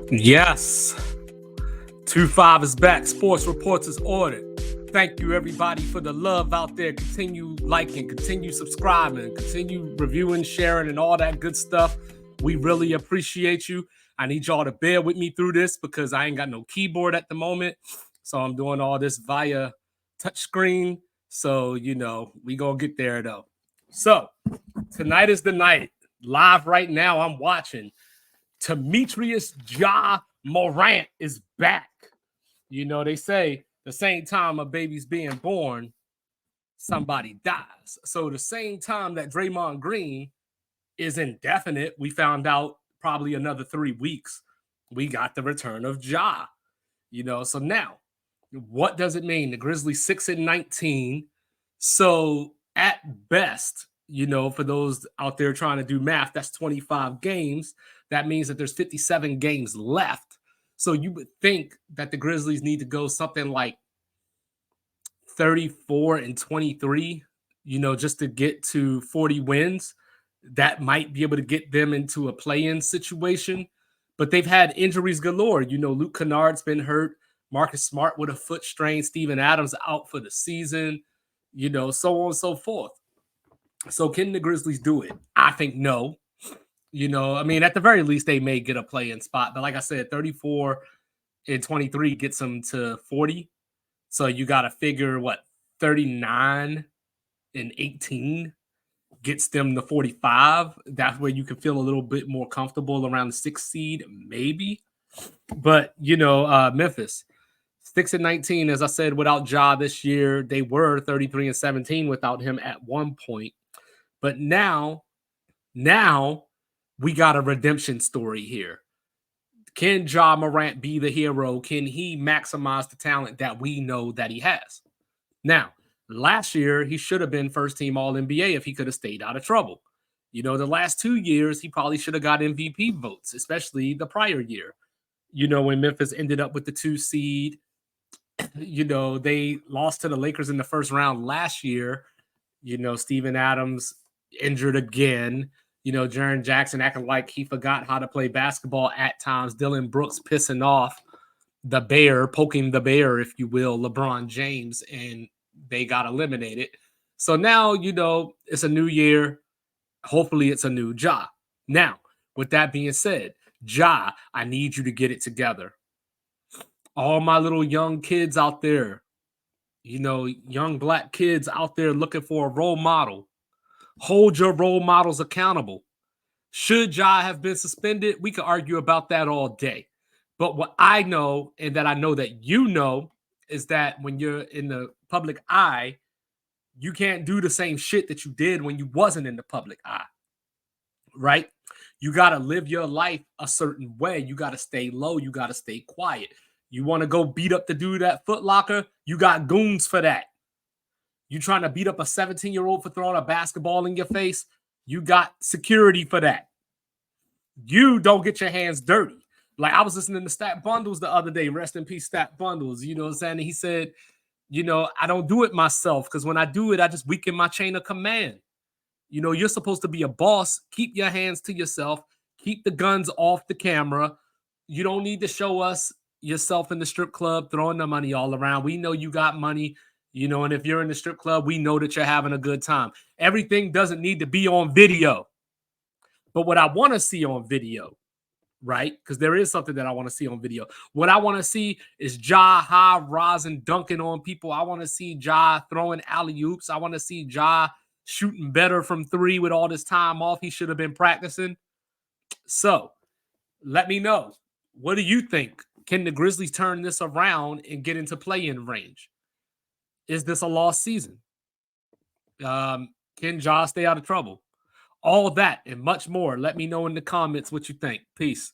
Yes. 2-5 is back. Sports Reports is ordered. Thank you, everybody, for the love out there. Continue liking, continue subscribing, continue reviewing, sharing, and all that good stuff. We really appreciate you. I need y'all to bear with me through this because I ain't got no keyboard at the moment. So I'm doing all this via touchscreen. So, we going to get there, though. So tonight is the night. Live right now, I'm watching. Demetrius Ja Morant is back. They say the same time a baby's being born, somebody dies. So the same time that Draymond Green is indefinite, we found out probably another 3 weeks, we got the return of Ja. So now, what does it mean? The Grizzlies 6-19. So at best, for those out there trying to do math, that's 25 games. That means that there's 57 games left. So you would think that the Grizzlies need to go something like 34-23, just to get to 40 wins. That might be able to get them into a play-in situation. But they've had injuries galore. Luke Kennard's been hurt. Marcus Smart with a foot strain. Steven Adams out for the season. So on and so forth. So can the Grizzlies do it? I think no. At the very least, they may get a play-in spot. But like I said, 34-23 gets them to 40. So you got to figure, 39-18 gets them to 45. That's where you can feel a little bit more comfortable around the 6th seed, maybe. But, Memphis, 6-19, as I said, without Ja this year. They were 33-17 without him at one point. But now we got a redemption story here. Can Ja Morant be the hero? Can he maximize the talent that we know that he has? Now, last year, he should have been first-team All-NBA if he could have stayed out of trouble. The last 2 years, he probably should have got MVP votes, especially the prior year. When Memphis ended up with the 2 seed, they lost to the Lakers in the first round last year. Steven Adams injured again. Jaren Jackson acting like he forgot how to play basketball at times. Dylan Brooks pissing off the bear, poking the bear, if you will, LeBron James, and they got eliminated. So now, it's a new year. Hopefully it's a new Ja. Now, with that being said, Ja, I need you to get it together. All my little young kids out there, young black kids out there looking for a role model. Hold your role models accountable. Should Ja have been suspended? We could argue about that all day. But what I know, and that I know that you know, is that when you're in the public eye, you can't do the same shit that you did when you wasn't in the public eye, right? You got to live your life a certain way. You got to stay low. You got to stay quiet. You want to go beat up the dude at Foot Locker? You got goons for that. You trying to beat up a 17-year-old for throwing a basketball in your face? You got security for that. You don't get your hands dirty. Like, I was listening to Stat Bundles the other day. Rest in peace, Stat Bundles. You know what I'm saying? And he said, I don't do it myself because when I do it, I just weaken my chain of command. You're supposed to be a boss. Keep your hands to yourself. Keep the guns off the camera. You don't need to show us yourself in the strip club throwing the money all around. We know you got money. And if you're in the strip club, we know that you're having a good time. Everything doesn't need to be on video. But what I want to see on video, right? Because there is something that I want to see on video. What I want to see is Ja high rising, dunking on people. I want to see Ja throwing alley-oops. I want to see Ja shooting better from 3 with all this time off. He should have been practicing. So let me know. What do you think? Can the Grizzlies turn this around and get into play-in range? Is this a lost season? Can Ja stay out of trouble? All that and much more. Let me know in the comments what you think. Peace.